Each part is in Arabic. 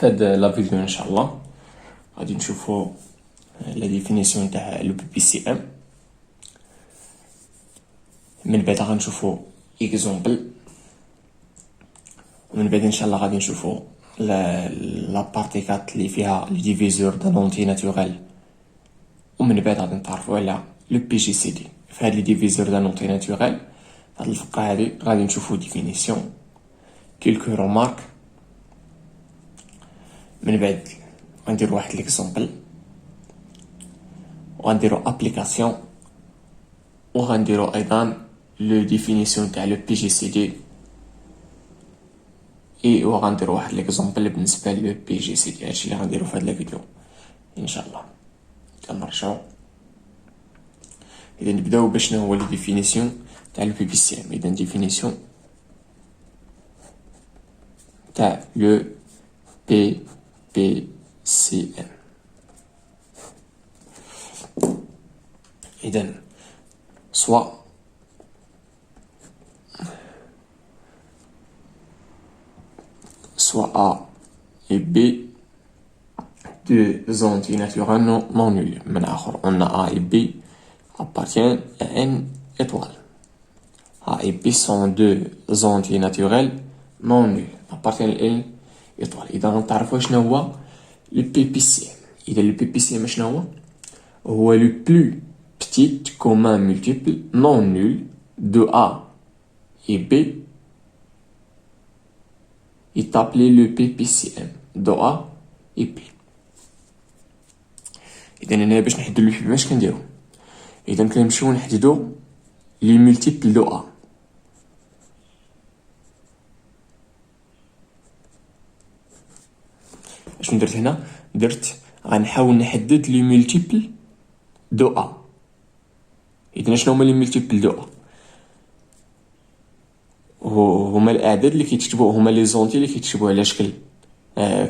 في هاد لا فيديو ان شاء الله غادي نشوفو لا ديفينيسيون تاع لو بي بي سي ام. من بعد غنشوفو اكزومبل، ومن بعد ان شاء الله غادي نشوفو لا بارتيكات اللي فيها لي ديفيزور دان اونتي ناتوريل، ومن بعد غادي نتعرفو على لو بي جي سي دي. في هاد لي ديفيزور دان اونتي ناتوريل هاد الفقرة هادي غادي نشوفو ديفينيسيون، كيلكو رومارك، من بعد غنديرو واحد ليكزومبل، وغنديرو ابليكاسيون، وغنديرو ايضا لو ديفينيسيون تاع لو بي جي سي دي، وغنديرو واحد ليكزومبل بالنسبه لو بي جي سي دي. هادشي اللي غنديرو في هاد الفيديو ان شاء الله. كنرجعو اذا نبداو باش هو لي ديفينيسيون تاع لو بي بي سي ام. اذا ديفينيسيون تاع لو بي بي سي ام. اذا soit A et B, deux entiers naturels non nuls. Maintenant, on a A et B appartiennent à une étoile. A et B sont deux entiers naturels non nuls, appartiennent à une étoile. إذا نتعرفوا شنو هو le PPCM. إذا le PPCM شنو هو le plus petit commun multiple non nul de A et B est appelé le PPCM de A et B. إذا هنا باش نحددو لو بي باش كنديرو، إذا كنمشيو نحددو لي مولتيبل دو A. اشنو درت هنا؟ درت غنحاول نحدد لي مولتيبل دو A. إذا شنو هما لي مولتيبل دو A؟ هما الاعداد اللي كيتكتبوا، هما لي زونتي اللي كيتكتبوا على شكل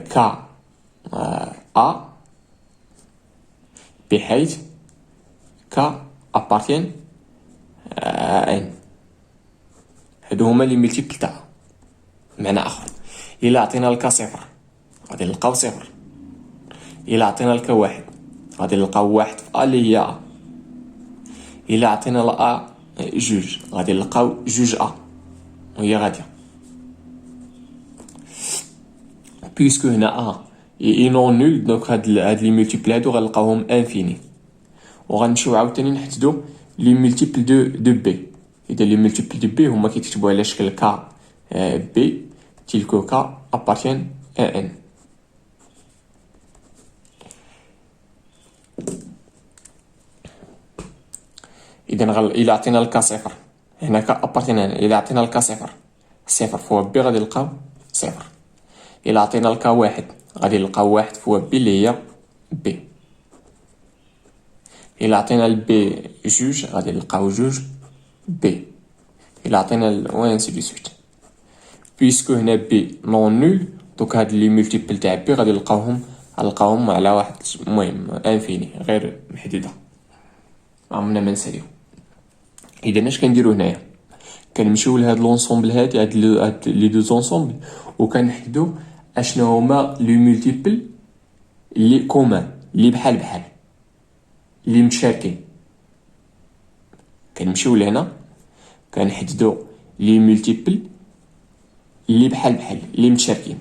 كا ا، بحيث كا ابارتين ان. هادو هما لي مولتيبل تاعها. بمعنى اخر، الا عطينا الكا صفر غادي نلقاو صفر، الا عطينا الكا واحد غادي نلقاو واحد في ا اللي هي ا، الا عطينا لا جوج غادي نلقاو جوج ا وهي غاديه. بيسكو هنا ا اي نون نول، دونك هاد لي مولتيبل هادو غنلقاوهم انفيني. وغنمشيو عاوتاني نحددو لي مولتيبل دو بي. اذا لي مولتيبل دو بي هما كيتكتبوا على شكل كا بي تيلكو كا ابارتين ا ان. اذا الى عطينا الكا صفر هنا كا ابارتين ان، الى عطينا الكا صفر صفر فوا بي غادي نلقاو صفر، الى عطينا الكا واحد غادي نلقاو واحد فوا بي اللي هي بي، الى عطينا البي جوج غادي نلقاو جوج بي، الى عطينا و انسي دو سويت. بيسكو هنا بي نون نول، دوك هاد لي مولتيبل تاع بي غادي نلقاوهم على واحد المهم انفيني غير محدوده. عمرنا ما نساليو. اذا اش كنديرو هنايا؟ كنمشيو لهاد لونسومبل هاد لي دو زونسومبل وكنحددو اشنو هما لي مولتيبل لي كومان لي بحال لي متشاركين. كنمشيو لهنا كنحددو لي مولتيبل لي بحال لي متشاركين.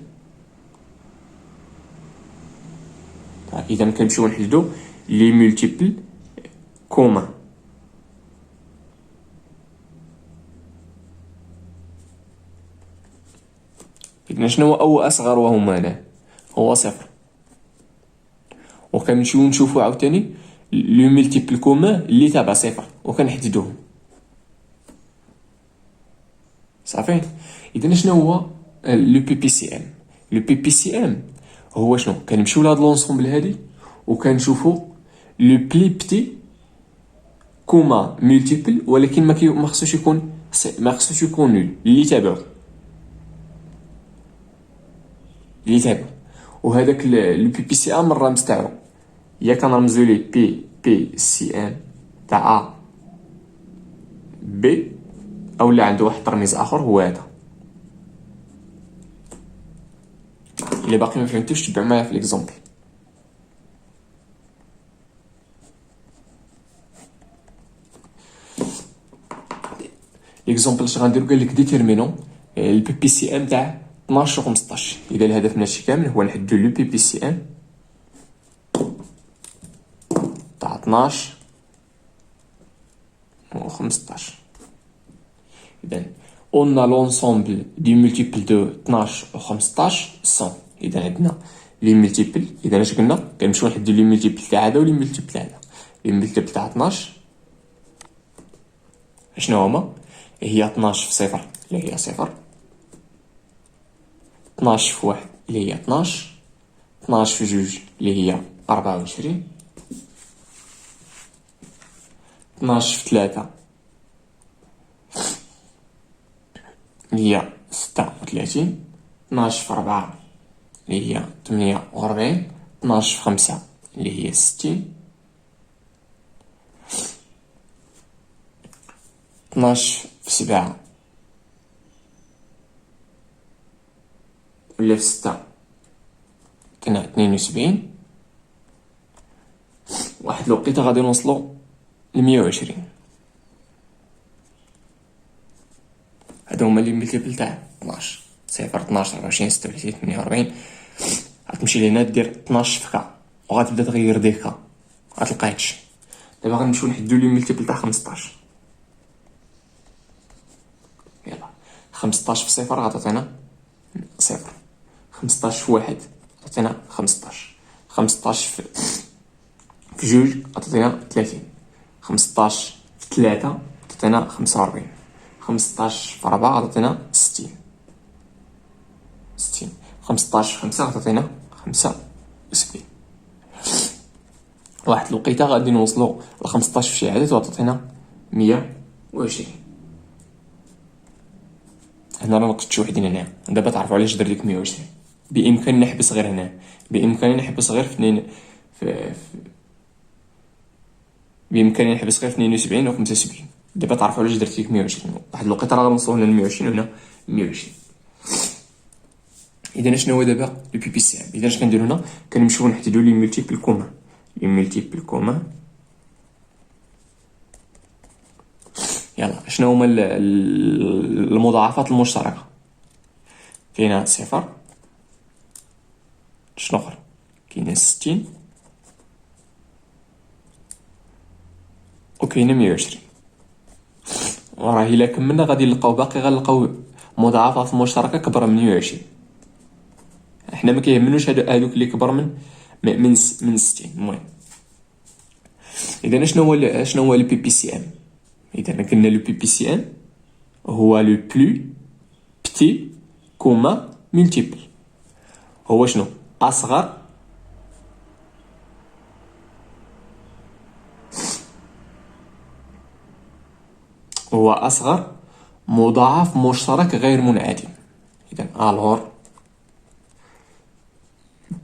اذا كنمشيو نحددو لي مولتيبل كومان. إذن شنو هو أصغر وهم هنا؟ هو صفر. وكنمشيو نشوفو عاوتاني لو مولتيبل كومان اللي تابع صفر وكنحددوهم. صافي. إذن شنو هو لو بي بي سي ام؟ لو بي بي سي ام هو شنو؟ كنمشيو لهاد لونسومبل هادي وكنشوفو لو بلي بتي كومان مولتيبل، ولكن ما خصوش يكون نول اللي تابعو. وهذاك لو بي بي سي ام الرمز تاعو يا كنرمزو ليه بي بي سي ام تاع ا بي، اولا عنده واحد الترميز اخر هو هذا. إلا باقي ما فهمتوش تبعوا معايا في ليكزومبل. ليكزومبل اش غنديرو؟ قال لك ديتيرمينون البي بي سي ام تاع 12 و 15. اذا الهدف من هادشي كامل هو نحددو لو بي بي سي ام تاع 12 و 15. اذا اون لونسومبل دي مولتيبل دو 12 و 15 100. اذا عندنا لي مولتيبل. اذا اش قلنا؟ كنمشيو نحددو لي مولتيبل تاع هذا و لي مولتيبل تاع هذا. لي مولتيبل تاع 12 شنو هما؟ هي 12 في صفر اللي هي صفر، 12 في واحد اللي هي 12، 12 في جوج اللي هي 24، 12 في 3 اللي هي 36، 12 في 4 اللي هي 48، 12 في 5 اللي هي 60، 12 في 7 ولا في 6 كنا 72. واحد الوقيته غادي نوصلو ل 120. هادو هما لي ملتيبل تاع 12 صفر 12 24 36 48. غتمشي لهنا دير 12 في كا وغتبدا تغير ديك كا غتلقى هادشي. دابا غنمشيو نحدو لي ملتيبل تاع 15. يلا 15 في صفر غتعطينا صفر، 15 في واحد غتعطينا 15، 15 في جوج غتعطينا 30، 15 في 3 غتعطينا 45، 15 في 4 غتعطينا 60، 15 في 5 غتعطينا 75. واحد الوقيته غادي نوصلو ل 15 في شي عدد وغتعطينا 120. هنا راه نقصت شي وحدين هنا. دابا تعرفوا علاش درت لك 120. بامكاني نحبس غير هنا، بامكاني نحبس غير في 2 بامكاني نحبس غير في 72 و 75. دابا تعرفوا علاش درت لك 120. واحد الوقيته راه غنوصلو هنا ل 120 وهنا 120. اذا شنو هو دابا لو بي بي سي ام؟ اذا اش كنديرو هنا؟ كنمشيو نحددو لي مولتيبل كومان. لي مولتيبل كومان يلا شنو هما المضاعفات المشتركه؟ كاينه صفر، شنو اخر؟ كاينه 60 وكاينه 120. وراه الا كملنا غادي نلقاو باقي غنلقاو مضاعفات مشتركه كبر من 120. احنا ما كيهمنوش هادوك اللي كبر من 60. المهم اذا شنو هو لو بي بي سي ام؟ اذا قلنا لو بي بي سي ام هو لو بلو بتي كوما مولتيبل. هو شنو؟ اصغر مضاعف مشترك غير منعدم. اذا الور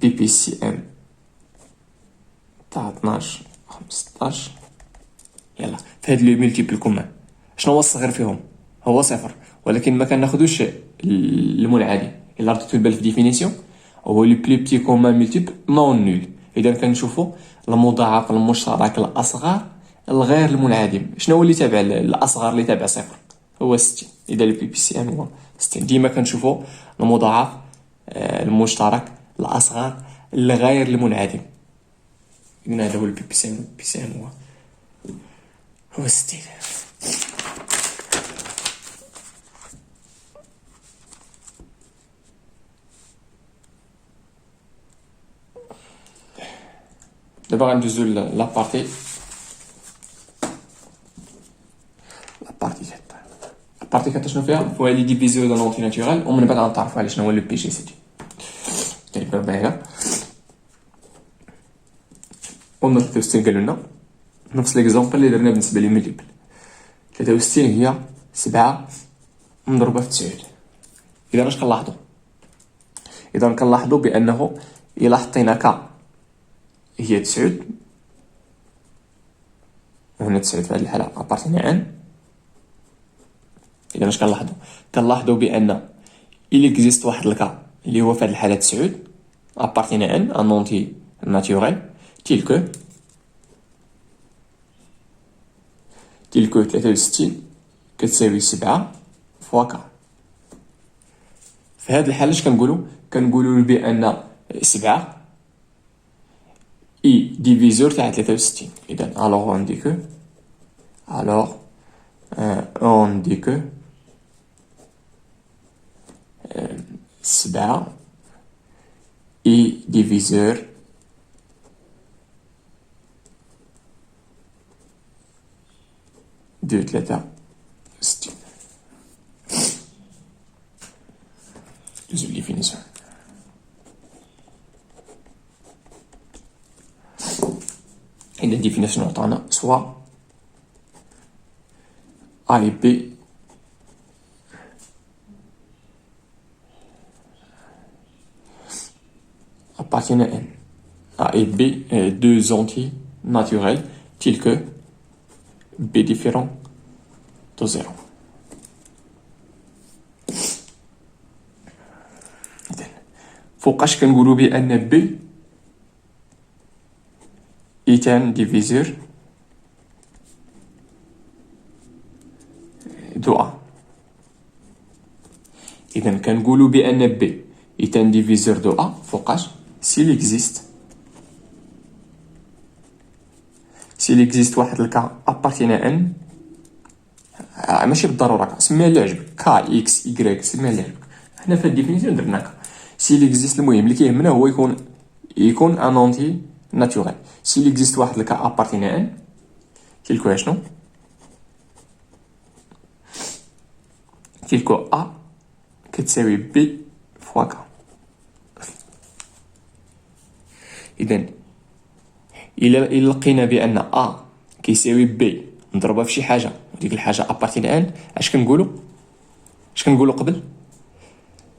بي بي سي ام تاع 12 15. يلا في هاد لي مولتيبل كومان شنو هو الصغير فيهم؟ هو صفر، ولكن ما كناخذوش المنعدم. الا رديتو البال في ديفينيسيون هو لو بلي بتي كومان مولتيبل نون نول. اذا كنشوفوا المضاعف المشترك الاصغر الغير المنعدم. شنو هو اللي تابع الاصغر اللي تابع صفر؟ هو 60. اذا البي بي سي ام هو 60. ديما كنشوفوا المضاعف المشترك الاصغر الغير المنعدم. قلنا هذا هو البي بي سي ام. البي بي سي ام هو 60. دابا غندوزو لابارتي لابارتي شنو فيها؟ فيها لي ديفيزيون دو لونتي ناتورال. ومن بعد غنتعرفوا على شنو هو لو بي جي سي دي. كنبداو بها. قلنا 63 قالوا لنا نفس ليكزومبل اللي درنا بالنسبه لي ملتيبل. 63 هي 7 مضروبه في 9. اذا اش كنلاحظوا؟ اذا كنلاحظوا بانه الا حطينا ك هي 9 وهنا 9 في هذه الحاله ابارتينا ان. اذا اش كنلاحظوا؟ كنلاحظوا بان الا اكزيست واحد الكا اللي هو في هذه الحاله 9 appartient à un entier naturel tel que 63 كتساوي 7 فوا 4. في هذه الحالة اش كنقولوا بأن 7 اي ديفيزور تاع 63. إذا on dit que 7 اي ديفيزور دو 63. Deuxième définition. Et la définition عطانا soit A et B appartiennent à N. A et B, deux entiers naturels tels que B différent de 0. فوقاش كنقولوا بأن B est un diviseur de A. إذا كنقولوا بأن B est un diviseur de A فوقاش s'il existe واحد الكا appartient à N. ماشي بالضرورة سميها اللي عجبك كا إكس إكغيك سميها اللي عجبك. حنا في الديفينيسيون درناها s'il existe. المهم اللي كيهمنا هو يكون ان اونتي ناتوريل. s'il existe واحد الكا appartient à N تلك شنو تلك A كتساوي B فوا K. إذا إلا لقينا بأن A كيساوي B نضربها في شي حاجة وديك الحاجة appartient à N اش كنقولوا قبل؟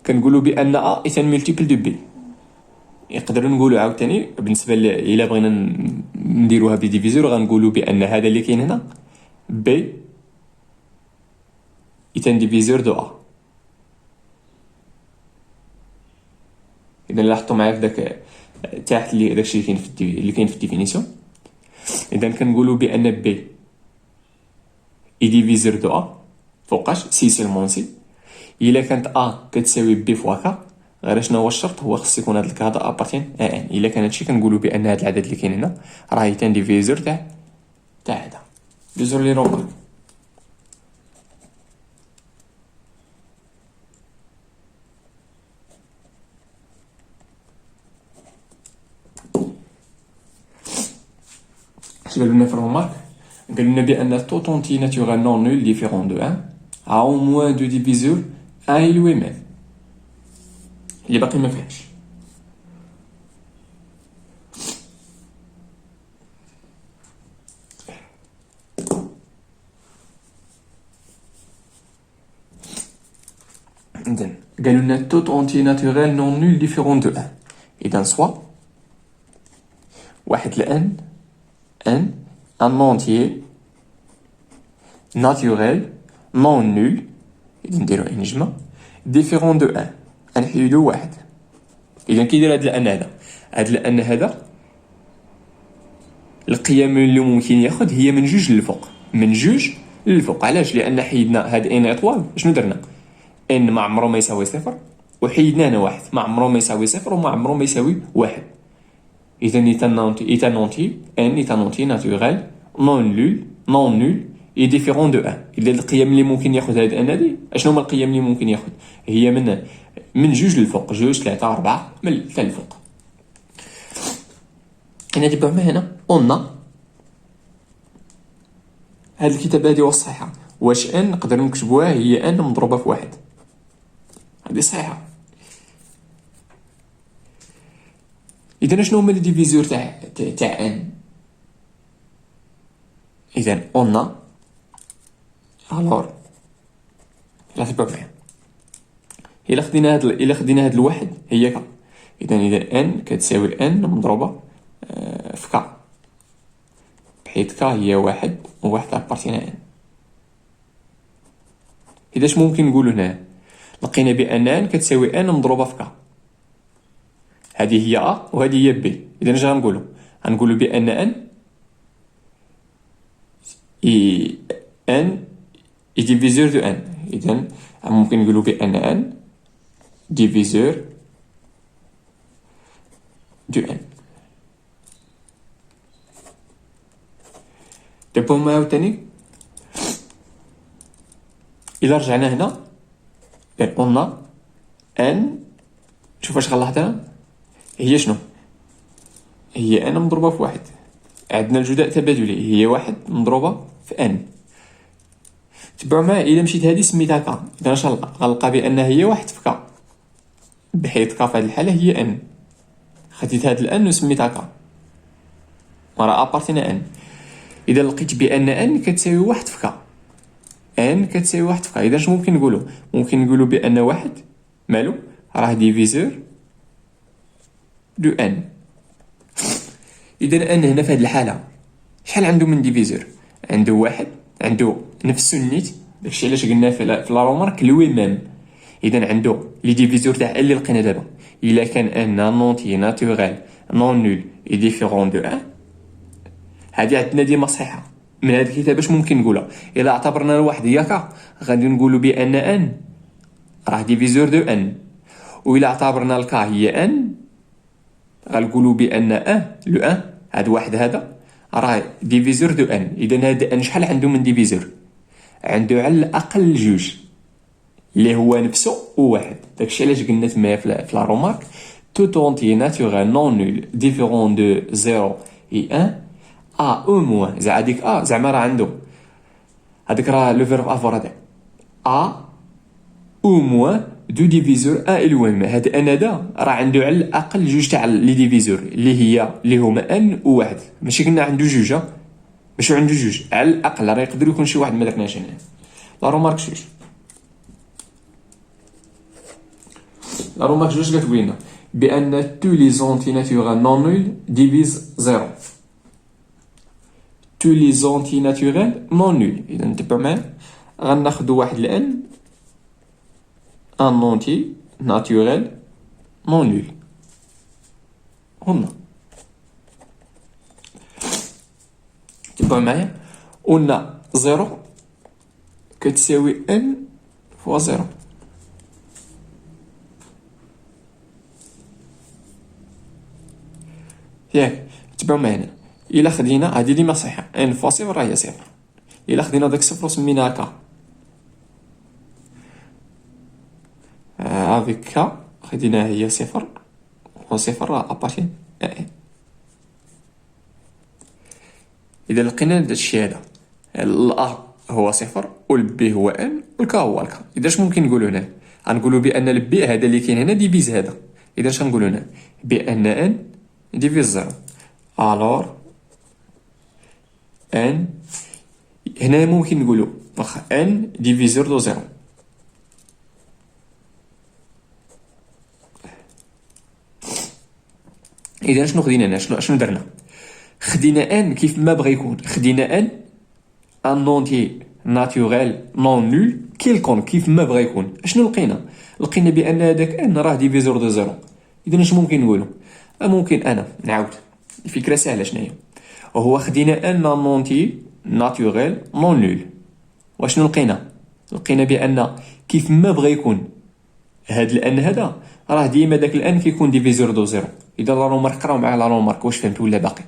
كنقولوا بأن A est un multiple de B. يقدروا نقولوا عاوتاني بالنسبة إلا بغينا نديروها بديفيزور غنقولوا بأن هذا اللي كاين هنا B est un diviseur de A. إذا لاحظتوا معايا في داك تحت داكشي اللي كاين في الديفينيسيون. إذا كنقولوا بأن B est diviseur de A فوقاش سي سيلمون سي. إلا كانت A كتساوي B فوا K غير شنو هو الشرط؟ هو خص يكون هاد الكا هذا ابارتين ان. الا كان هادشي كنقولوا بان هاد العدد اللي كاين هنا راه يتان ديفيزور تاع هذا ديزور لي رومبل. اش قالوا لنا في الرومارك؟ قالوا لنا بان tout entier naturel non nul différent de 1 a au moins deux diviseurs 1 et lui-même. اللي باقي ما فيهاش. إذن قالوا لنا tout entier naturel non nul différent de 1. إذا سوا واحد لأن ان entier naturel non nul إذا نديرو نجمة différent de 1 غنحيدو واحد. إذا كيدير هاد الأن هذا القيم اللي ممكن ياخد هي من جوج للفوق. علاش؟ لأن حيدنا هاد ان اطوال شنو درنا؟ ان ما عمره ما يساوي صفر وحيدنا هنا واحد ما عمره ما يساوي صفر وما عمره ما يساوي واحد. إذا إيتانونتي ان إيتانونتي ناتوريل نون نول اي ديفيرون دو 1. إذا القيم اللي ممكن ياخد هاد الان هادي اشنو هما القيم اللي ممكن ياخد؟ هي من جوج للفوق، 2 3 4 من حتى الفوق. انا دابا هنا قلنا هاد الكتابه هادي صحيحه. واش ان نقدر نكتبوها هي ان مضروبه في واحد؟ هادي صحيحه. اذا شنو هما لي ديفيزور تاع ان؟ اذا قلنا الور لا تبقى معايا الا خدينا هاد الواحد هي ك. اذا ان كتساوي ان مضروبه في ك بحيث ك هي واحد وواحد ابارتينا ان. اذا اش ممكن نقولوا هنا؟ لقينا بان ان كتساوي ان مضروبه في ك. هذه هي ا وهذه هي بي. اذا اش غنقولوا بان ان est diviseur de n. اذا ممكن نقولوا بان ان diviseur de n. دابا هما عاوتاني الا رجعنا هنا قلنا ان، شوف اش غنلاحظ هي شنو، هي ان مضروبه في واحد. عندنا الجداء تبادلي، هي واحد مضروبه في ان. تبعوا معايا، الا مشيت هذه سميتها كا، اذا اش غنلقى بان هي واحد في كا، بحيث كا في هذه الحاله هي ان. خديت هاد الان وسميتها كا، وراه ابارتينا ان. اذا لقيت بان ان كتساوي واحد في كا، ان كتساوي واحد في كا، اذا اش ممكن نقولوا؟ ممكن نقولوا بان واحد مالو راه ديفيزور دو ان. اذا ان هنا في هذه الحاله شحال عنده من ديفيزور؟ عنده واحد، عنده نفس النيت، داكشي علاش قلنا في لا رومارك لوي ميم. اذا عنده لي ديفيزور تاع اللي لقينا دابا، الا كان ان نونتي ناتوريل نون نول اي ديفيرون دو ان، هذه عندنا ديما صحيحه. من هذه الكتابه اش ممكن نقولها؟ الا اعتبرنا الواحد هي كا غادي نقولوا بان ان راه ديفيزور دو ان، والا اعتبرنا الكا هي ان غنقولوا بان لو ان هاد واحد هذا راه ديفيزور دو ان. اذا هذا ان شحال عنده من ديفيزور؟ عنده على الاقل جوج اللي هو نفسه وواحد. داكشي علاش قلنا تما في لا رومارك tout entier naturel non nul différent de 0 et 1 a au moins. زعما هذيك زعما راه عنده هذيك راه لو فيرب افور هذا a au moins دو ديفيزور ان الوان. هذا ان هذا راه عنده على الاقل جوج تاع لي ديفيزور اللي هما ان وواحد. ماشي قلنا عنده جوج، ماشي عنده جوج، على الاقل راه يقدر يكون شي واحد ما درناش هنا. لا رومارك جوج، لا رومارك جوج كتقول لنا بان تو لي زونتي ناتورال نون نول ديفيز زيرو. تو لي زونتي ناتورال نون نول. اذا نتبع معايا، غناخدو واحد الان ان نونتي ناتورال نون نول هنا. تبعوا معايا، قلنا زيرو كتساوي ان فوا زيرو. ياك تبعوا معايا، الا خدينا هادي ديما صحيحه ان فوا صفر راه هي صفر. الا خدينا داك صفر وسميناها كا، افيك كا خديناها هي صفر، وصفر راه ابارتين ان. اذا لقينا هذا الشيء هذا، الا هو صفر والبي هو ان والكا هو الكا، اذا اش ممكن نقولوا هنا؟ غنقولوا بان البي هذا اللي كاين هنا ديفيز هذا. اذا اش غنقولوا هنا؟ بان ان ديفيز زيرو. الور ان هنا ممكن نقولوا واخا ان ديفيزور دو زيرو. اذا شنو خدينا هنا؟ شنو درنا؟ خدينا ان كيف ما بغى يكون، خدينا ان نونتي ناتوريل نون نول كيلكون كيف ما بغى يكون. شنو لقينا بان هذاك ان راه ديفيزور دو زيرو. اذا اش ممكن نقولوا؟ ممكن انا نعاود الفكره سهله شناهي، وهو خدينا ان نونتي ناتوريل نون نول، واشنو لقينا بان كيف ما بغى يكون هاد الان هذا راه ديما داك الان كيكون ديفيزور دو زيرو. اذا لا رومارك قراو معايا لا رومارك واش فهمت ولا باقي؟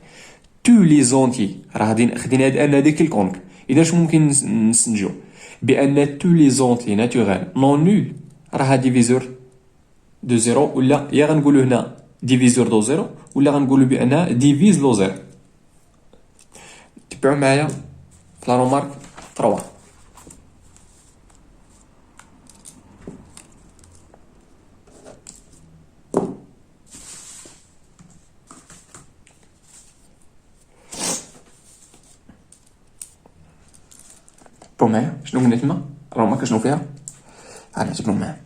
تو لي زونتي راه خدينا هاد ان هذا كيلكونك. اذا اش ممكن نستنتجو؟ بان تو لي زونتي ناتوريل نون نول راه ديفيزور دو زيرو، ولا يا غنقولوا هنا ديفيزور دو زيرو ولا غنقولوا بانها ديفيز لو زيرو. تبعوا معايا في لا رومارك 3. تبعوا معايا شنو قلنا تما رومارك شنو فيها؟ انا تبعوا معايا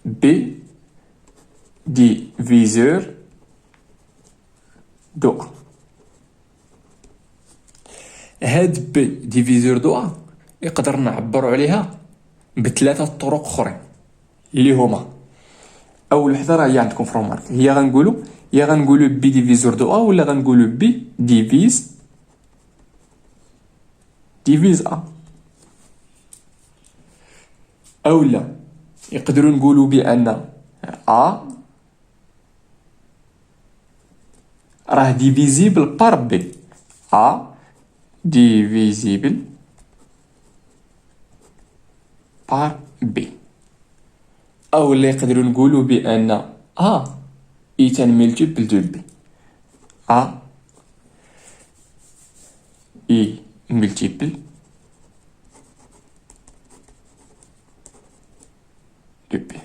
بي ديفيزور دو ا. هاد بي ديفيزور دو ا يقدر نعبروا عليها بثلاثه طرق اخرين اللي هما اول وحده راه هي عندكم في رومارك، هي غنقولوا بي ديفيزور دو ا، ولا غنقولوا بي ديفيز ا، اولا يقدروا نقولوا بان ا راه ديفيزيبل بار بي، ا ديفيزيبل بار بي، اولا يقدروا نقولوا بان ا ايتان ملتيبل دو بي، ا اي ملتيبل دو بي.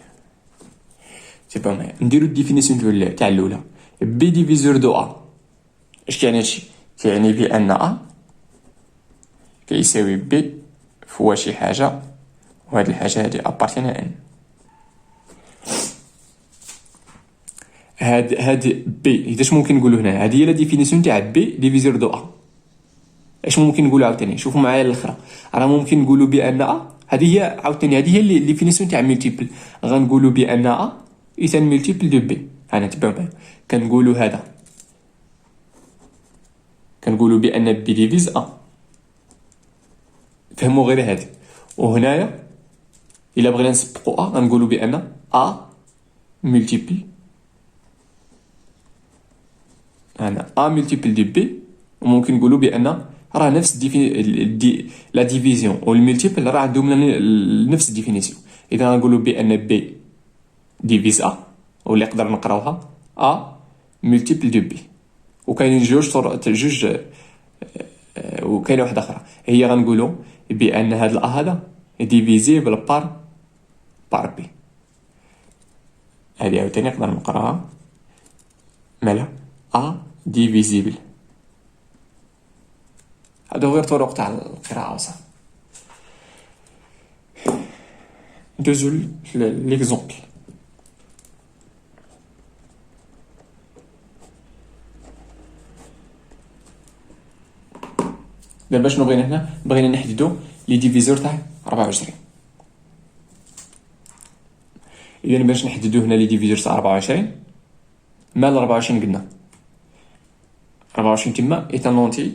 سي با معايا نديرو الديفينيسيون تاع الاولى، بي ديفيزور دو ا. اش كيعني هادشي؟ كيعني بان ا كيساوي بي فوا شي حاجه، وهاد الحاجه هادي ابارتين ان. هاد بي اش ممكن نقولوا هنا؟ هادي هي لا ديفينيسيون تاع بي ديفيزور دو ا. اش ممكن نقولوا عاوتاني؟ شوفوا معايا الاخرى، راه ممكن نقولوا بان ا، هذه هي عاوتاني، هذه هي اللي ديفينيسيون تاع ملتيبل. غنقولوا بان ا ايتان ملتيبل دو بي. انا تبعوا معايا، كنقولوا هذا، كنقولوا بان بي ديفيز ا، فهموا غير هذه. وهنايا الا بغينا نسبقوا ا غنقولوا بان ا ملتيبل، انا ا ملتيبل دو بي. وممكن نقولوا بان راه نفس لا ديفيزيون والملتيبل راه عندهم نفس الديفينيسيون. اذا غنقولوا بان بي ديفيز ا، واللي نقدر نقراوها ا ملتيبل دو بي. وكاينين وكاينه واحده اخرى، هي غنقولوا بان هذا الا هذا ديفيزيبل بار بي. هذه عاوتاني نقدر نقراها مالها ا ديفيزيبل. هادو غير طرق تاع القراءة وصافي. ندوزو ليكزومبل. دابا شنو بغينا هنا؟ بغينا نحددو لي ديفيزور تاع 24. اذا باش نحددو هنا لي ديفيزور تاع 24، مال 24 قلنا 24 تما ايتانونتي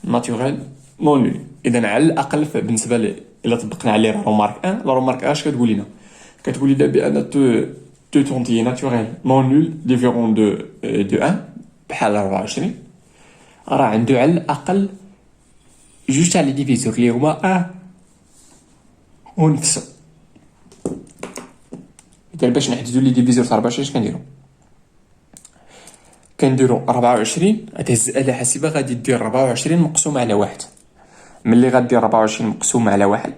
ناتوريل نون نول. اذا على الاقل بالنسبه الا طبقنا عليه رومارك 1، لا رومارك اش كتقول لنا؟ كتقول لنا بان تو تونتي ناتوريل نون نول ديفيرون دو 1 بحال 24 راه عنده على الاقل جوج تاع لي ديفيزور اللي هما ونفسه. اذا باش نحددو لي ديفيزور تاع 24 اش كنديرو 24 تهز الآلة الحاسبة غادي دير 24 مقسوم على واحد. ملي غدير 24 مقسوم على واحد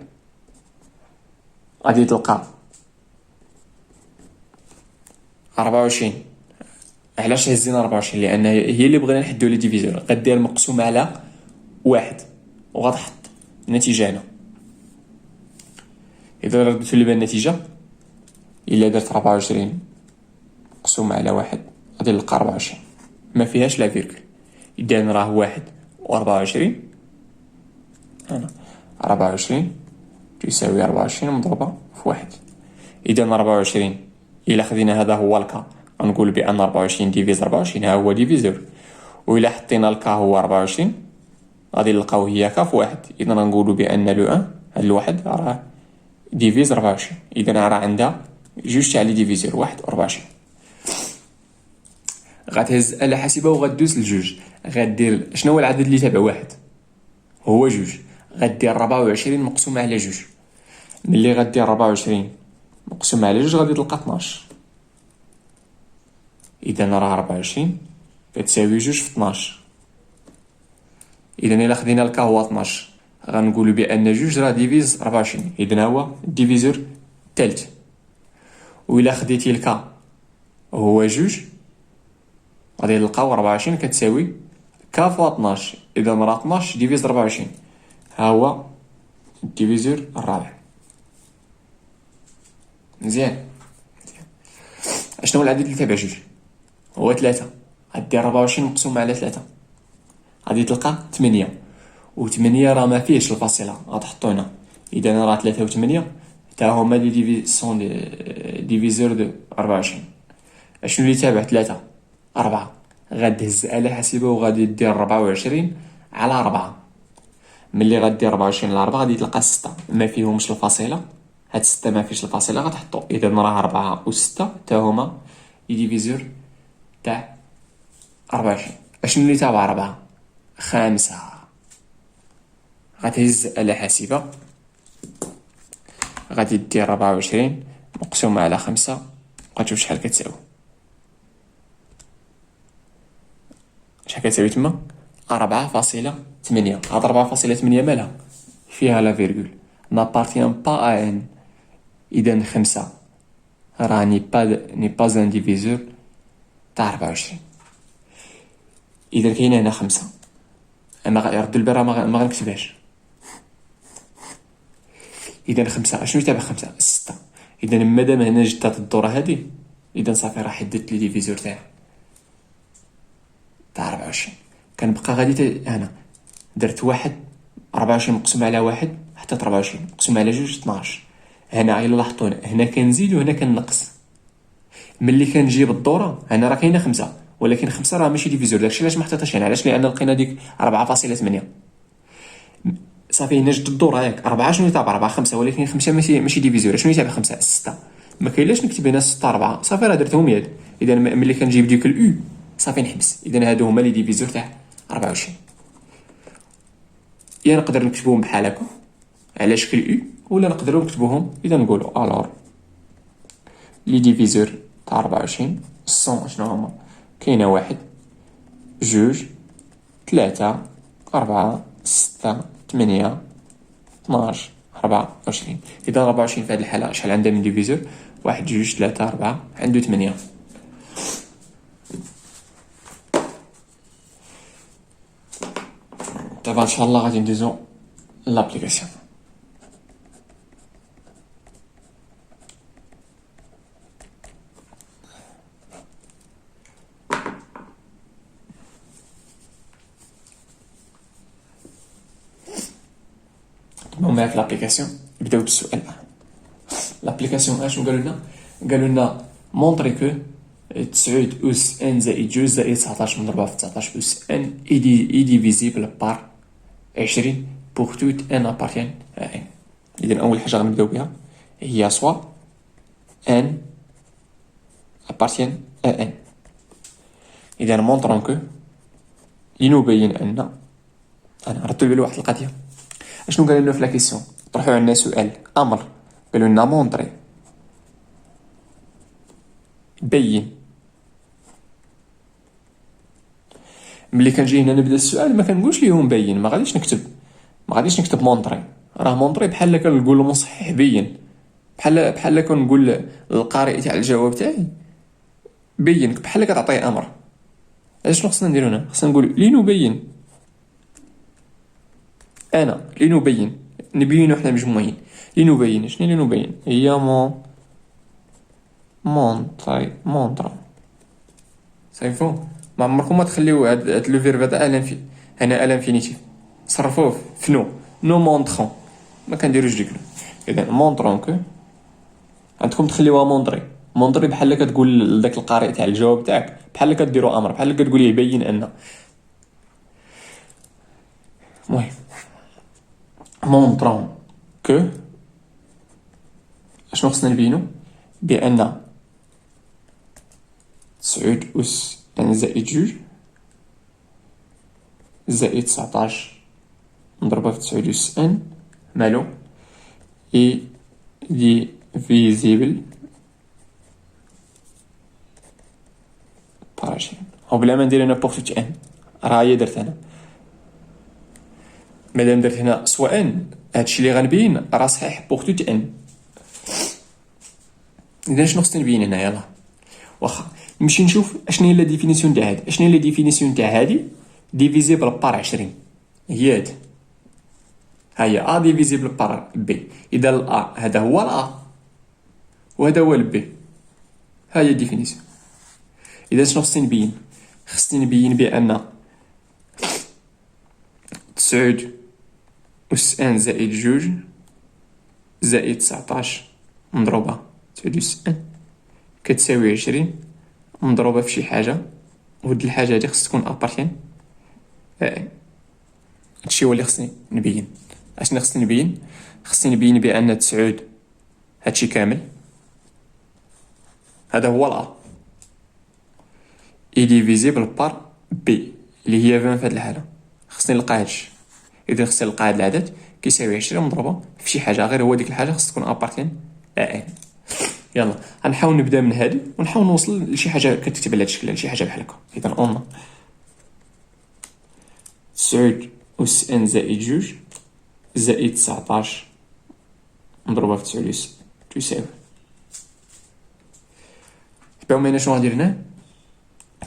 غادي تلقى 24. علاش هزينا 24؟ لان هي اللي بغينا نحدو لي ديفيزور. غدير مقسوم على واحد وغتحط النتيجة هنا. اذا رديتو لي النتيجة الا درت 24 مقسوم على واحد غادي نلقى 24 ما فيهاش لا فيرغول. اذا راه واحد و24 هنا 24 تساوي 24 مضروبة في واحد. اذا 24 الا خدينا هذا هو الكا غنقول بان 24 ديفيز 24 ها هو ديفيزور. وإلا حطينا الكا هو 24 غادي نلقاو هي كا في واحد. اذا غنقولوا بان لو 1 هاد الواحد راه ديفيز 24. اذا راه عندها جوج تاع لي ديفيزور، واحد و 24. غتهز آلة حاسبة وغدوز لجوج. غدير شنو هو العدد اللي تابع واحد؟ هو جوج. غدير 24 مقسوم على جوج. ملي غدير 24 مقسوم على جوج غادي تلقى 12. اذا راه 24 كتساوي جوج في 12. اذا الا خدينا الكا هو 12 غنقولوا بان جوج راه ديفيز 24. اذا هو ديفيزور الثالث. وإلا خديتي الكا هو جوج غادي نلقاو 24 كتساوي كا فوا 12. اذا راه 12 ديفيز 24 ها هو الديفيزور الرابع. مزيان. شنو هو العدد اللي تابع جوج؟ هو 3. غدير 24 مقسوم على 3 غادي تلقى 8. و8 راه ما فيهش الفاصله غتحطو هنا. اذا راه 3 و8 تا هما لي سون ديفيزور دو 24. اشنو اللي تابع 3 4 غدهز آلة حاسبة وغادي دير 24 على 4. ملي غدير 24 على 4 غادي تلقى 6 ما فيهمش الفاصلة. هاد 6 ما فيش الفاصلة غتحطو، اذا راه 4 و 6 تا هما ديفيزور تاع 24. اشنو اللي تابع 4 5. غتهز آلة حاسبة غادي دير 24 مقسومة على 5 وغتشوف شحال كتساوي. شحال كتساوي تما 4.8. هاد 4.8 مالها فيها لا فيرغول n'appartient pas à n. إذا 5 راه ني با ان ديفيزور تاع 24. إذا كاينة هنا 5. أنا غيرد البرا ما غنكتبهاش. إذا 5 اشنو يتابع 5 6. إذا مادام هنا جدات الدورة هادي إذا صافي راه حددت لي ديفيزور تاع 24. كنبقى غادي هنا درت 1 24 مقسوم على 1 حتى 24 مقسوم على 2 12. هنا إلا لاحظتوا هنا كنزيد وهنا كنقص. ملي كنجيب الدورة هنا راه كاينة 5 ولكن 5 راه ماشي ديفيزور. داكشي علاش ما حطيتهاش هنا. علاش؟ لأن لقينا ديك 4.8. صافي هنا جد الدورة ياك 4 شنو يتابع 4 5 ولكن 5 ماشي ديفيزور. شنو يتابع 5 6. ما كاينلاش نكتب هنا 6 4 صافي راه درتهم ياد. إذا ملي كنجيب ديك الأو صافي نحبس. إذا هادو هما لي ديفيزور تاع 24. يا نقدر نكتبوهم بحال هكا على شكل او ولا نقدروا نكتبوهم. اذا نقولوا الور لي ديفيزور تاع 24 سون شنو هما؟ كاينه 1 2 3 4 6 8 12 24. اذا 24 في هذه الحاله شحال عندها من ديفيزور؟ 1 2 3 4 عنده 8. دابا ان شاء الله غادي ندوزو لابليكاسيون. هما في لابليكاسيون نبداو بالسؤال. لابليكاسيون اشنو قالوا لنا مونطري كو 9 أس ان زائد 2 زائد 19 مضروبة في 19 أس ان اي ديفيزيبل بار 20 بوغ توت ان ابارتيان ا ان. اذا اول حاجه غنبداو بها هي سوا ان ابارتيان ا ان. اذا مونطرون كو لنبين ان انا نرتب لواحد القضيه. اشنو قالوا لنا في لا كيسيون؟ طرحوا عندنا سؤال امر قالوا لنا مونطري بين. ملي كنجي هنا نبدا السؤال ما كنقولش ليهم بين. ما غاديش نكتب مونطري. راه مونطري بحال كنقول مصحح بين. بحال كنقول للقارئ تاع الجواب تاعي بين. بحال كتعطيه امر. اشنو خصنا نديرو هنا؟ خصنا نقول لنبين. انا لنبين نبينو حنا مجموعين. لنبين شنو لنبين؟ هي مونطرا. صافي ما عمركم ما تخليو هاد لو فيرب هذا الانفي. هنا الانفينيتيف صرفوه في نو مونطرون. ما كنديروش ديك. اذا مونطرون كو عندكم تخليوها مونطري بحال كتقول لذاك القارئ تاع الجواب تاعك بحال كديروا امر بحال كتقول ليه بين ان. المهم مونطرون كو اشنو خصنا نبينو؟ بان 9 أس ان زائد 2 زائد 19 مضروبة في 9 أس ان مالو اي ديفيزيبل بار 20. او بلا ما ندير انا بوغ توت ان راه هي درت انا. مادام درت هنا سوا ان هادشي اللي غنبين راه صحيح بوغ توت ان. اذا شنو خصني نبين هنا؟ يلا واخا نمشي نشوف اشنو هي لا ديفينيسيون تاع هادي. اشنو هي لا ديفينيسيون تاع هادي؟ ديفيزيبل بار 20 هي هادي. هي ا ديفيزيبل بار بي. اذا الا هذا هو الا وهذا هو البي. ها هي ديفينيسيون. اذا شنو خصني نبين؟ خصني نبين بان 9 أس ان زائد 2 زائد 19 مضروبة 9 كتساوي 20 مضروبة في شي حاجة، وهاد الحاجة هادي خص تكون أبارتين هادشي هو اللي خصني نبين. اشني خصني نبين؟ خصني نبين بأن 9 هادشي كامل هذا هو الأ إي ديفيزيبل بار بي اللي هي 20 في هاد الحالة. خصني نلقى هادشي، إذا خصني نلقى هاد العدد كيساوي 20 مضروبة في شي حاجة، غير هو ديك الحاجة خص تكون أبارتين ان. يلا غنحاول نبدا من هادي ونحاول نوصل لشي حاجة كتكتب على هاد الشكل، لشي حاجة بحال هكا. إذا أون 9 أس ان زائد 2 زائد 19 مضروبة في 9 تساوي. تبعو معايا شنو غندير هنا؟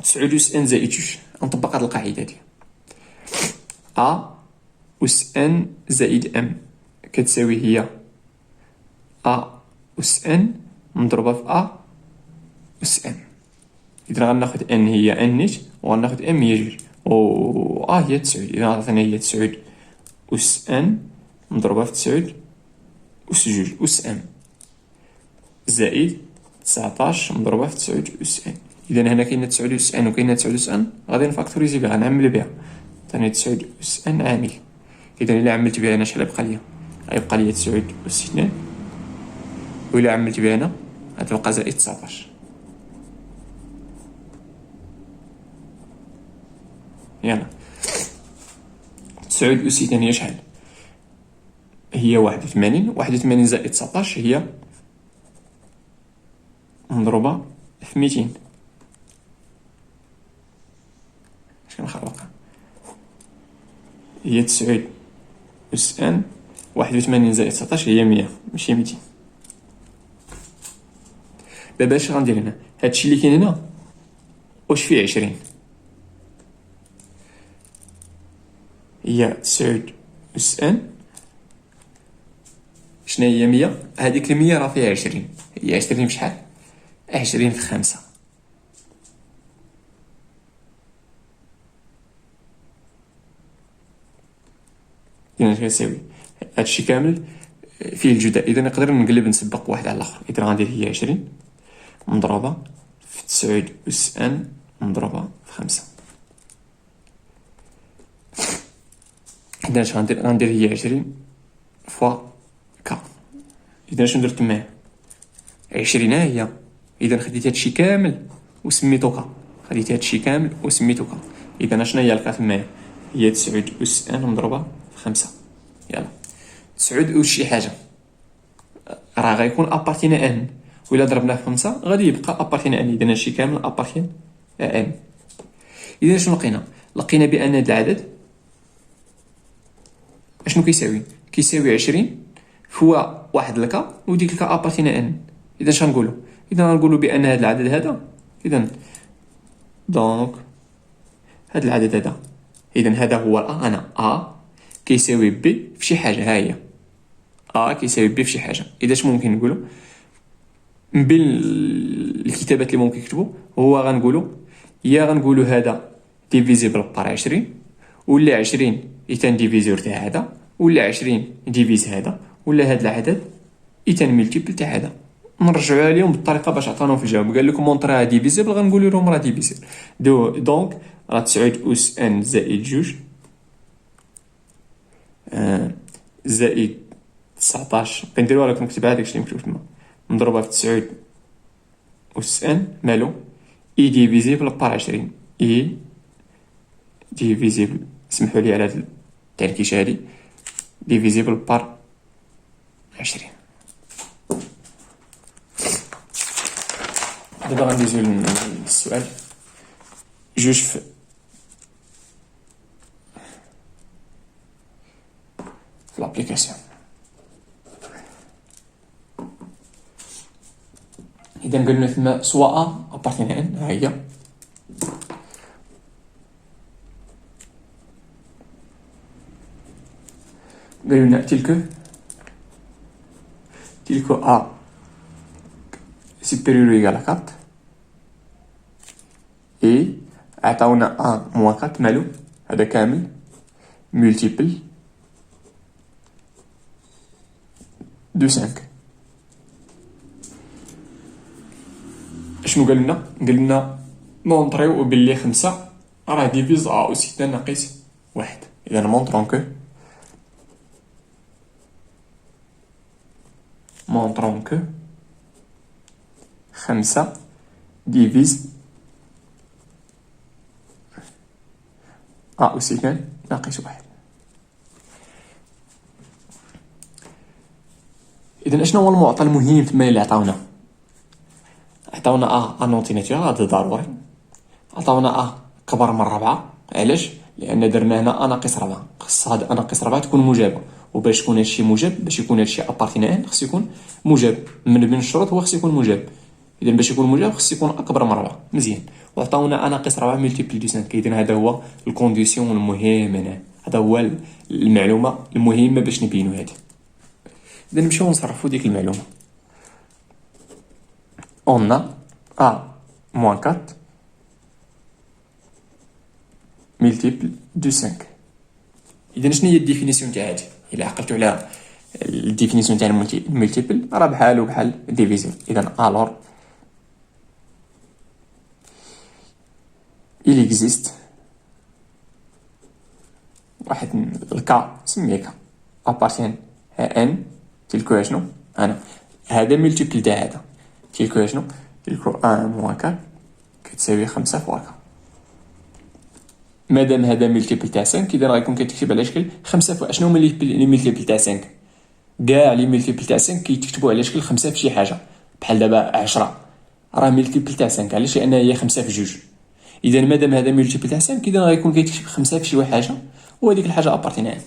9 أس ان زائد 2 نطبق هاد القاعدة هادي أ أس ان زائد ام كتساوي هي أ أس ان مضروبة في أ أس ام. إذا غناخد ان هي ان نيت وغناخد ام هي 2 و أ هي 9. إذا عطينا هي 9 أس ان مضروبة في 9 أس 2 أس ام زائد 19 مضروبة في 9 أس ان. إذا هنا كاينة 9 أس ان وكاينة 9 أس ان، غادي نفاكتوريزي بها، غنعمل بها ثاني 9 أس ان عامل. إذا إلا عملت بها هنا شحال يبقى ليا؟ غيبقى ليا 9 أس 2، وإلا عملت بها هنا غتبقى زائد 19. يلا 9 أس 2 هي شحال؟ هي 81 زائد 19 هي مضروبة في 200. اش كنخربق؟ هي 9 أس ان 81 زائد 19 هي 100 ماشي 200. دابا اش غندير هنا؟ هادشي اللي كاين هنا واش فيه 20؟ هي 9 أس ان شنو هي 100؟ هذيك 100 راه فيها 20، هي 20 في شحال؟ 20 في 5. إذا اش كيساوي؟ هادشي كامل فيه الجداء، إذا نقدر نقلب نسبق واحد على الآخر. إذا غندير هي 20 مضروبة في 9 أس ان مضروبة في 5. إذا اش غندير هي 20 فوا كا. إذا شنو درت تمايا؟ 20 ها هي. إذا خديت هادشي كامل وسميتو كا، خديت هادشي كامل وسميتو كا. إذا شنو هي الكا تمايا؟ هي 9 أس ان مضروبة في 5. يلا 9 أس شي حاجة راه غيكون ابارتين ان، وإلا ضربناه في 5 غادي يبقى ابارتين ان. إذا هادشي كامل ابارتين ان. إذا شنو لقينا؟ لقينا بأن هاد العدد اشنو كيساوي؟ كيساوي 20 فوا واحد الكا وديك الكا ابارتين ان. إذا شنقولو؟ إذا غنقولو بأن هاد العدد هذا، إذا دونك هاد العدد هذا، إذا هذا هو أنا أ كيساوي بي في شي حاجة. ها هي أ كيساوي بي في شي حاجة. إذا اش ممكن نقولو من بين الكتابات اللي ممكن نكتبو؟ هو غنقولو يا غنقولو هذا ديفيزيبل بار 20، ولا 20 إيتان ديفيزور تاع هذا، ولا 20 ديفيز هذا، ولا هاد العدد إيتان ملتيبل تاع هذا. نرجعوها ليهم بالطريقه باش عطاناهم في الجواب. قال لكم مونطرا ديفيزيبل، غنقولوا لهم راه ديفيزيبل. دونك راه 9 أس ان زائد 2 زائد 19 كنديروها لكم، نكتبها داكشي اللي مكتوب تما، مضروبه في 9 أس ان مالو اي ديفيزيبل بار 20. اي ديفيزيبل، سمحوا لي على هاد التركيشه هادي، ديفيزيبل بار 20. دابا غندوزو للسؤال جوج في لابليكاسيون. اذا قلنا ثما سواء ابارتين ان، ها هي قالوا لنا تلك ا سوبيريور ايغال 4 اي عطاونا ا موان 4 مالو هذا كامل ملتيبل دو 5. شنو قالنا؟ قالنا مونطريو بلي 5 راه ديفيز ا او سيتا ناقص 1. اذا مونطرون كو 5 ديفيز ا او سيتا ناقص 1. اذا اشنو هو المعطى المهم تما اللي عطاونا انونتي ناتورال هذا ضروري. عطاونا كبر من 4. علاش؟ لان درنا هنا ناقص 4. خص هاد ناقص 4 تكون موجبه، وباش يكون هادشي موجب، باش يكون هادشي ابارتينا خص يكون موجب. من بين الشروط هو خص يكون موجب. اذا باش يكون موجب خص يكون اكبر من 4. مزيان. وعطاونا ناقص 4 ملتيبل دو 5. اذا هذا هو الكونديسيون المهم هنا، هذا هو المعلومه المهمه باش نبينو هذه. اذا نمشيو نصرفو ديك المعلومه. on a a moins 4 multiple de 5. إذا شنو هي الديفينيسيون تاع هادي؟ إلا عقلتو على الديفينيسيون تاع الملتيبل راه بحالو بحال ديفيزيون. إذا alors il existe واحد الكا سميه كا appartient à n تلك شنو؟ أنا هذا ملتيبل تاع هذا تلك شنو؟ تلك 1 موان 4 كتساوي 5 فوا 4. مادام هذا ملتيبل تاع 5 اذا غيكون كتكتب على شكل 5 فوا. شنو هما لي ملتيبل تاع 5؟ كاع لي ملتيبل تاع 5 كيتكتبوا على شكل 5 في شي حاجه. بحال دابا 10 راه ملتيبل تاع 5. علاش؟ لان هي 5 في جوج. اذا مادام هذا ملتيبل تاع 5 اذا غيكون كيتكتب 5 في شي حاجه، وهذيك الحاجه ابارتينا.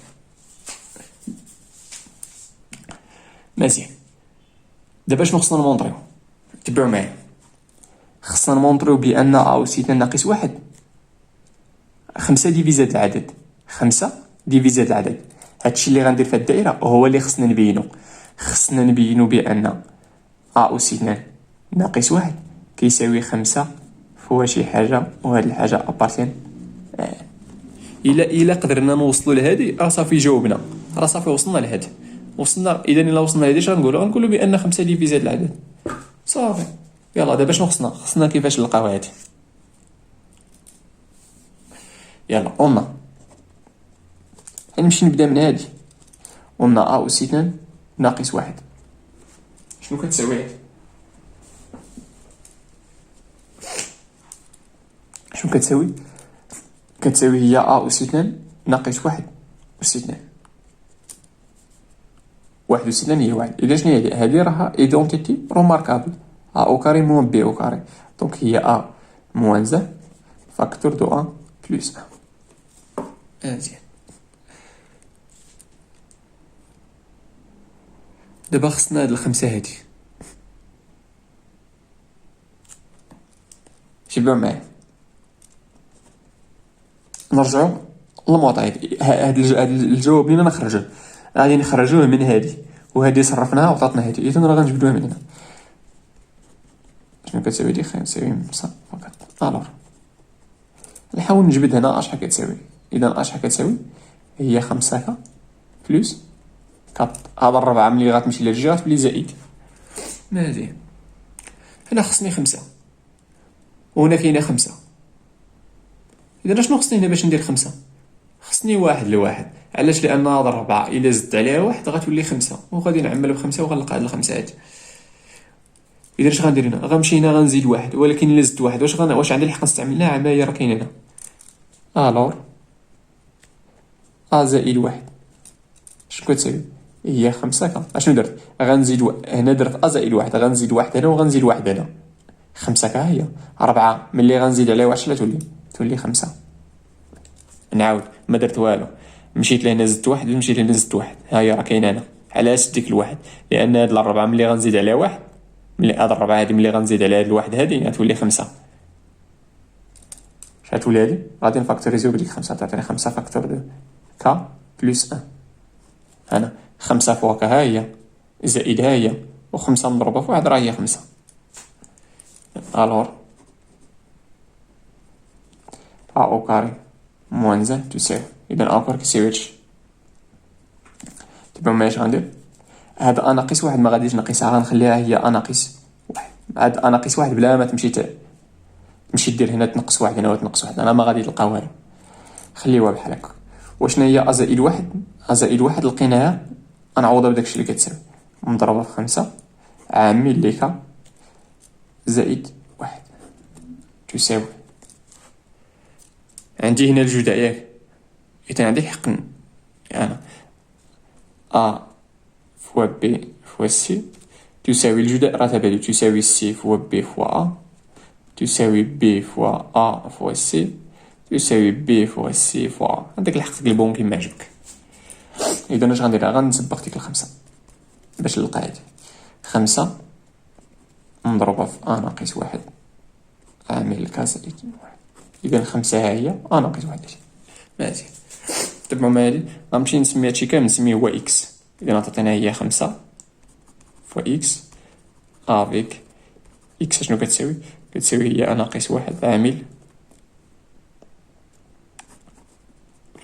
مزيان. دابا شنو خصنا نمونطريو؟ تبعوا معايا. خصنا نمونطريو بان ا او سيتا ناقص 1 5 ديفيزات العدد. 5 ديفيزات العدد. هادشي اللي غندير في الدائره هو اللي خصنا نبينو. خصنا نبينو بان ا او سيتا ناقص 1 كيساوي 5 فوا شي حاجه، وهاد الحاجه ابارتين. الا قدرنا نوصلوا لهادي راه صافي جاوبنا، راه صافي وصلنا لهادي. وصلنا. اذا الا وصلنا لهادي اش غنقولوا بان 5 ديفيزات العدد صافي. يلا دابا شنو خصنا كيفاش نلقاو هادي؟ يلا قلنا نمشي نبدا من هادي. قلنا ا او سيتا ناقص 1 شنو كتساوي هادي؟ شنو كتساوي؟ كتساوي هي ا او سيتا ناقص 1 وسيتا 61 هي 1. اذا شنو هادي؟ هادي راها ايدونتيتي روماركابل. ا او كاري موان بي او كاري. دونك هي ا موان زد فاكتور دو 1 بلس 1. مزيان. دابا خصنا هاد الخمسة هادي. شبعوا معايا. نرجعو للمعطيات. هاد الجواب اللي نخرجوه غادي نخرجوه من هادي، وهادي صرفناها وعطاتنا هادي. اذا راه غنجبدوها من هنا. شنو كتساوي دي؟ كتساوي 5 فقط. الوغ نحاول نجبد هنا اش كتساوي. اذا اش كتساوي هي 5 ك بلس 4. هذا الربعه ملي غتمشي للجهه غتولي زائد. مزيان. هنا خصني 5 وهنا كاينه 5. اذا شنو خصني هنا باش ندير 5؟ خصني 1 لواحد. علاش؟ لان هذا الربعه الا زدت عليها 1 غتولي 5، وغادي نعمل ب5 وغنلقى هاد الخمسه هادي. اذا اش غندير هنا؟ غنمشي هنا غنزيد 1، ولكن الا زدت 1 واش عندي الحق نستعمل؟ نعم، ما هي راه كاينه هنا. الوغ ا زائد 1 شنو كتساوي؟ هي 5 ك. اشنو درت؟ غنزيد هنا درت ا زائد 1، غنزيد 1 هنا وغنزيد 1 هنا. 5 ك هي 4 ملي غنزيد عليها 1 شلا تولي 5. نعاود ما درت والو، مشيت لهنا زدت 1 مشيت لهنا زدت 1. ها هي راه كاينه هنا. علاش ديك الواحد؟ لان هاد الربعه ملي غنزيد عليها 1، ملي هاد الربعه هادي ملي غنزيد عليها هاد الواحد هادي غتولي 5. اش غتولي هادي؟ غادي نفاكتوريزيو بديك 5 تعطيني 5 فاكتور دو ك بلس 1. هنا 5 فوا ك ها هي زائد ها هي و5 مضروبه في 1 راه هي 5. الوغ ا او كاري موان زد تساوي. اذا ا كاري كيساوي هادشي. تبعوا معايا اش غندير؟ هاد ا ناقص واحد ما غاديش نقيسها، غنخليها هي ا ناقص واحد. هاد ا ناقص واحد بلا ما تمشي دير هنا تنقص واحد هنا وتنقص واحد، انا ما غادي تلقى والو، خليوها بحال هكا. وشنا هي ا زائد واحد؟ ا زائد واحد لقيناها غنعوضها بداكشي اللي كتساوي مضروبة في 5 عامل ليكا زائد واحد تساوي. عندي هنا الجداء ياك، إذا عندي حق أنا أ فوا بي فوا سي تساوي الجداء راه تبادل، تساوي سي فوا بي فوا أ تساوي بي فوا أ فوا سي تساوي بي فوا سي فوا أ. عندك الحق تقلبهم كيما عجبك. إذا اش غندير؟ غنسبق ديك الخمسة باش نلقى هادي 5 مضروبة في أ ناقص واحد عامل كا زائد واحد. إذا 5 ها هي أ ناقص واحد. مزيان، تبعو مع هادي غنمشي نسمي هادشي كامل نسميه هو إكس. إذا عطاتنا هي 5 فوا إكس افيك إكس شنو كتساوي؟ كتساوي هي أ ناقص واحد عامل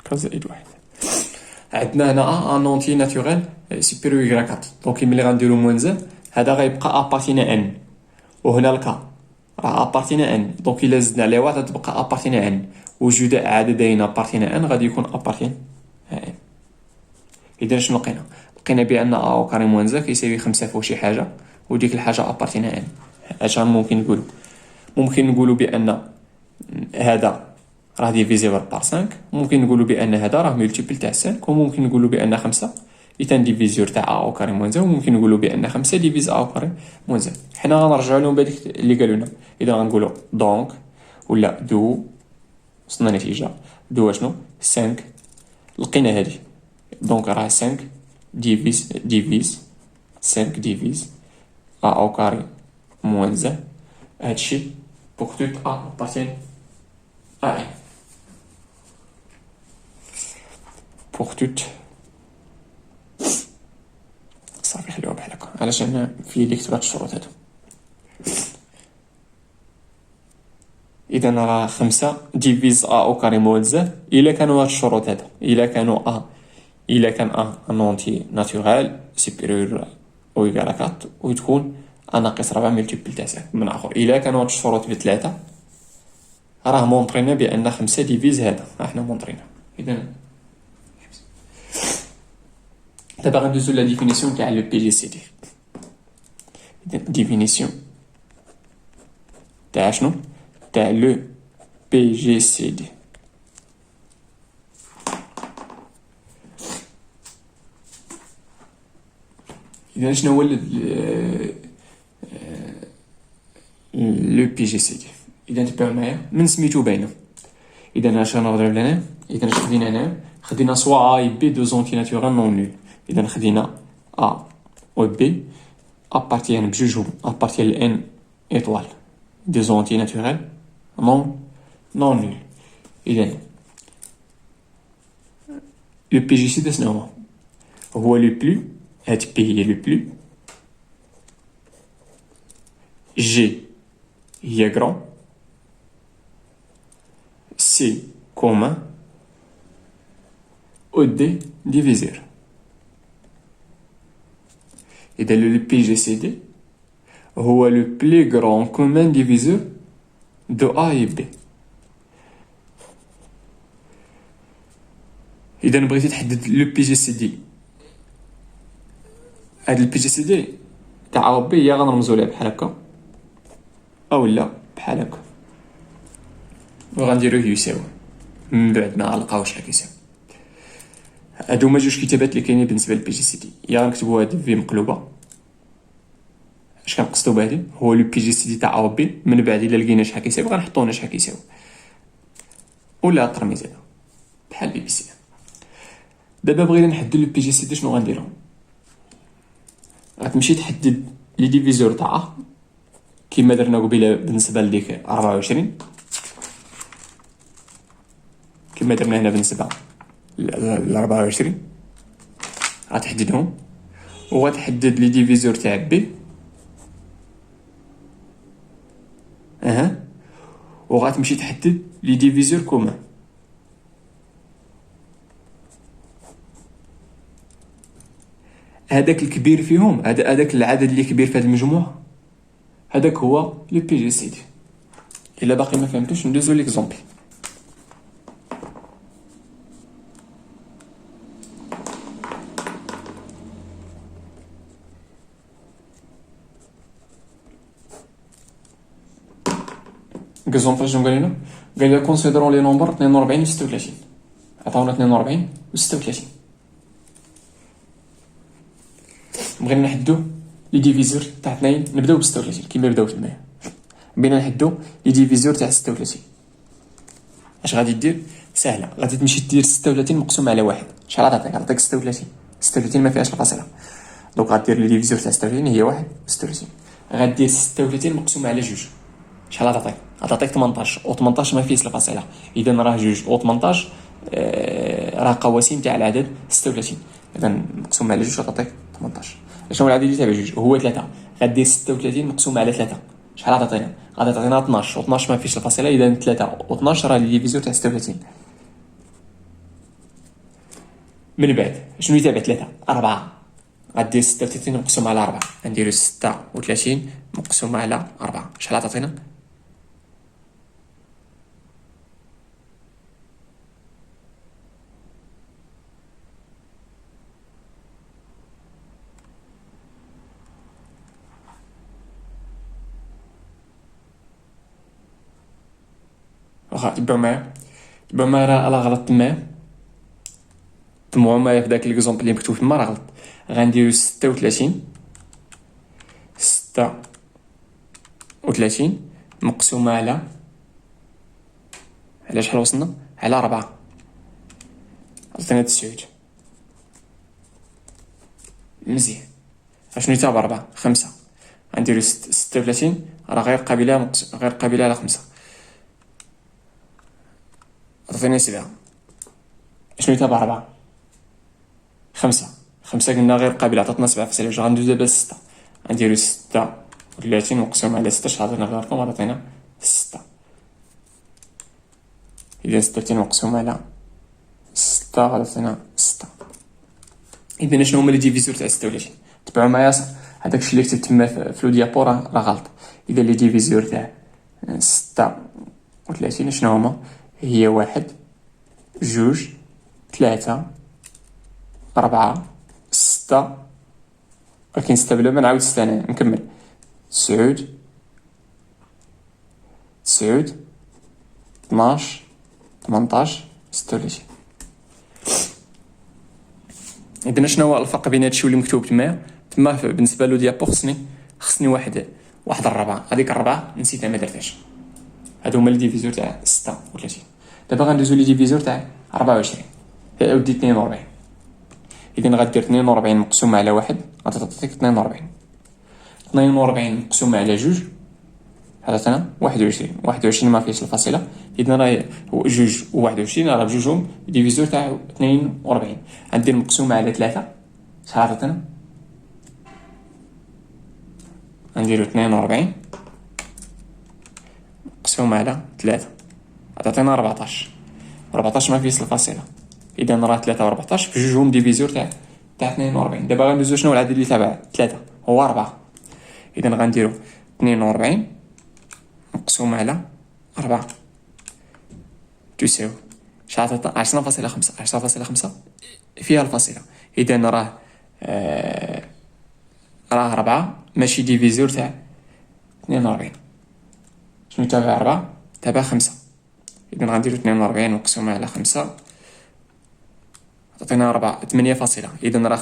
كا زائد واحد. عندنا هنا ان اونتي ناتوريل سوبيريور إكغيك 4، دونك ملي غنديرو موان زان هذا غيبقى ابارتينا ان، وهنا الكا راه ابارتينا ان، دونك الا زدنا عليه واحد غتبقى ابارتينا ان، وجداء عادة داين ابارتينا ان غادي يكون ابارتين ان. اذا شنو لقينا؟ لقينا بان ا او كاري موان زان كيساوي 5 فوق شي حاجه وديك الحاجه ابارتينا ان. اش ممكن نقولوا؟ ممكن نقولوا بان هذا راه ديفيزيبل بار 5، ممكن نقولوا بان هذا راه ملتيبل تاع 5، وممكن نقولوا بان 5 ايتان ديفيزور تاع ا او كاري موان زان، وممكن نقولوا بان 5 ديفيز ا او كاري موان زان. حنا غنرجعوا لهم بهذيك اللي قالوا لنا. اذا غنقولوا دونك ولا دو وصلنا نتيجه دو شنو 5. لقينا هذه دونك راه 5 ديفيز 5 ديفيز ا او كاري موان زان. هادشي بوغ توت ا ابارتين ا ان، بوغ توت صافي خليوها بحال هكا. علاش انا في اللي كتبات الشروط هادو. اذا راه 5 ديفيز ا او كاري موان زان الا كانوا هاد الشروط هادو، الا كان ا نونتي ناتورال سوبيريور او ايكال 4 وتكون ا ناقص 4 ملتيبل تاع 5 من اخر. الا كانوا هاد الشروط بثلاثه راه مونطرينا بان 5 ديفيز هذا، احنا مونطرينا. اذا دابا غندوزو لا ديفينيسيون تاع لو بي جي سي دي. اذا ديفينيسيون تاع شنو؟ تاع لو بي جي سي دي. اذا شنو هو لو بي جي سي دي؟ اذا تبعوا معايا من سميتو باينه. اذا اش غنهضروا لهنا؟ اذا اش خدينا هنا؟ خدينا سوا ا بي دو زونتي ناتورال نون نول. اذا خدينا ا و بي ابارتيان بجوجهم ابارتيان لان ايطوال دي زونتي ناتورال نون نول. اذا لو بي جي سي دي شنو هو؟ لو بلو، هاد بي هي لو بلو، جي هي غران، سي كومان، او دي ديفيزير. إذا لو بي جي سي دي هو لو بلي غران كومان ديفيزور دو ا اي بي. إذا بغيتي تحدد لو بي جي سي دي، هاد البي جي سي دي تاع ا و بي هي غنرمزو ليها بحال هكا اولا بحال هكا، وغنديروه يساوي من بعد ما نلقاو شحال كيساوي. هادو هما جوج كتابات اللي كاينين بالنسبه للبي جي سي دي. يا نكتبوا هادي في مقلوبه. اش كنقصدو بهادي؟ هو لو بي جي سي دي تاع ا و بي، من بعد الا لقينا شحال كيساوي غنحطو هنا شحال كيساوي، ولا الترميز هذا بحال بي بي سي. دابا بغينا نحدد لو بي جي سي دي شنو غنديرو؟ غتمشي تحدد لي ديفيزور تاع ا كيما درنا قبيله بالنسبه لديك 24، كما درنا هنا بالنسبه ل 24 غتحددهم، وغتحدد لي ديفيزور تاع بي وغتمشي تحدد لي ديفيزور كومان. هذاك الكبير فيهم، هذاك العدد اللي كبير في هذه المجموعه، هذاك هو لو بي جي سي دي. الا باقي ما فهمتوش ندوزو ليكزومبل. اكزومبل شنو قال لنا؟ قال لنا كونسيدرون لي نومبر 42 و 36. عطاونا 42 و 36. بغينا نحدو لي ديفيزور تاع 2. نبداو ب 36 كيما بداو تمايا. بغينا نحدو لي ديفيزور تاع 36. اش غادي دير؟ سهله، غادي تمشي دير 36 مقسوم على واحد. شحال غتعطيك؟ غتعطيك 36. 36 ما فيهاش الفاصله، دونك غادير لي ديفيزور تاع 36 هي 1 و 36. غادير 36 مقسوم على جوج. شحال غتعطيك؟ غتعطيك 18، و 18 ما فيهش الفاصله، اذا راه جوج و 18 راه قواسم تاع العدد 36، اذا مقسوم على جوج غتعطيك 18. شنو العدد اللي تابع جوج؟ هو 3. غدير 36 مقسوم على 3. شحال غتعطينا؟ غادي تعطينا 12، و 12 ما فيش الفاصله، اذا 3 و 12 راه لي ديفيزور تاع 36. من بعد شنو يتابع 3؟ 4. غدير 36 مقسوم على 4، غنديرو 36 مقسوم على 4. شحال غتعطينا؟ واخا تبعو معايا، تبعو معايا، راه غلط تمايا. تبعو معايا في داك ليكزومبل اللي مكتوب تما راه غلط. غنديرو 36 مقسومة على شحال وصلنا؟ على 4. عطينا 9. مزيان. اشنو يتابع 4؟ 5. غنديرو 36 راه غير قابلة على 5. عطينا 7. شنو يتابع 4؟ 5. 5 قلنا غير قابلة، عطاتنا 7 في 7. غندوزو دابا 6. غنديرو 36 مقسوم على 6. شحال عطينا في الارقام؟ عطينا 6. إذا 36 مقسوم على 6 غتعطينا 6. إذا شنو هما لي ديفيزور تاع 36؟ تبعو معايا صح. هداك الشيء اللي كتبت تما في لو ديابو راه غلط. إذا لي ديفيزور تاع 36 شنو هما؟ هي 1 جوج 3 4 6. ولكن 6 بلا ما نعاود 6 أنا نكمل. 9 12 18 36. إذن شنو هو الفرق بين هادشي واللي مكتوب تما بالنسبة لو ديابو؟ خصني واحد الربعة. هذيك الربعة نسيتها ما درتهاش. هادو هما لي ديفيزور تاع 36. دابا غندوزو لي ديفيزور تاع 24. ودي 42. إذن غدير 42 مقسومة على 1 غتعطيك 42. 42 مقسومة على جوج عطاتنا 21. 21 ما فيهش الفاصلة، إذن راه جوج و 21 راه بجوجهم ديفيزور تاع 42. غندير مقسومة على 3. شحال عطاتنا؟ غنديرو 42 مقسومة على 3 عطاتنا 14. 14 ما فيهش الفاصلة، إذا راه 3 و 14 بجوجهم ديفيزور تاع 42. دابا غندوزو شنو العدد اللي تابع 3؟ هو 4. إذا غنديرو 42 مقسوم على 4 تساوي شحال عطاتنا؟ 10.5. 10.5 فيها الفاصلة، إذا راه 4 ماشي ديفيزور تاع 42. شنو تابع 4؟ تابع 5. إذا غنديرو 42 مقسوم على 5 عطينا 4 8. إذا راه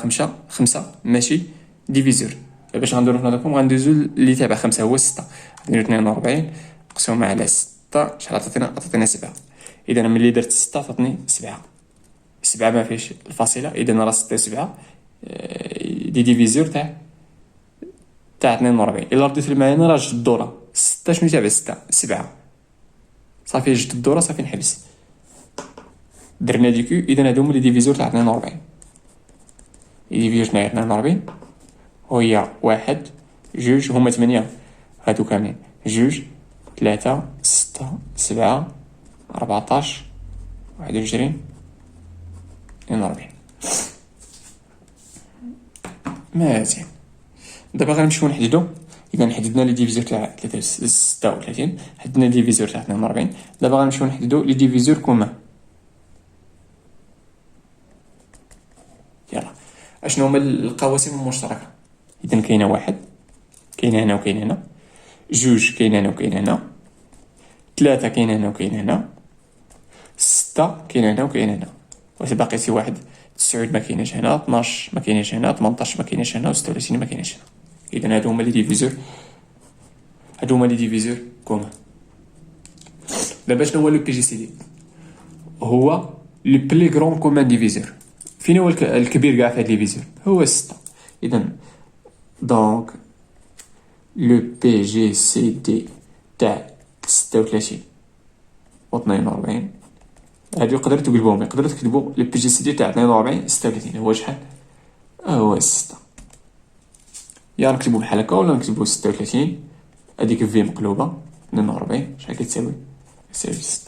5 ماشي ديفيزور. باش غنديرو في نظركم غندوزو اللي تابع 5 هو 6. غنديرو 42 مقسوم على 6. شحال عطاتنا 7. إذا ملي درت 6 عطاتني 7. 7 ما فيهش الفاصلة، إذا راه 6 و 7 دي ديفيزور تاع 42. إلا رديت المعاينة راه جد الدورة 6. شنو تابع 6؟ 7. صافي جد الدورة صافي نحبس. درنا ديكو. إذا هادو هما لي ديفيزور تاع 42. ديفيزور تاع 42 وهي 1 جوج هما 8 هادو كاملين. جوج 3 6 7 14 21 42. مزيان. دابا غنمشيو نحددو. إذا حددنا لي ديفيزور تاع 36، حددنا لي ديفيزور تاع 42. دابا غنمشيو نحددو لي ديفيزور كومان. يلا، اشنو هما القواسم المشتركة؟ إذا كاينة واحد، كاين هنا وكاين هنا، جوج كاين هنا وكاين هنا، ثلاثة كاين هنا وكاين هنا، ستة كاين هنا وكاين هنا، واش باقي شي واحد؟ 9 ما كايناش هنا، 12 ما كايناش هنا، 18 ما كايناش هنا، و 36 ما كايناش هنا. إذا هادو هما لي ديفيزور، هادو هما لي ديفيزور كومان. دابا شنو هو لو بي جي سي دي؟ هو لو بلي غرون كومان ديفيزور. فين هو الكبير كاع في هاد لي ديفيزور؟ هو 6. إذا دونك لو بي جي سي دي تاع 36 و 42، هادو يقدروا تقلبوهم، يقدروا تكتبوا لو بي جي سي دي تاع 42 36 هو شحال؟ هو 6. يا نكتبو بحال هكا ولا نكتبو 36 هاديك في مقلوبة 42 شحال كتساوي؟ كتساوي 6.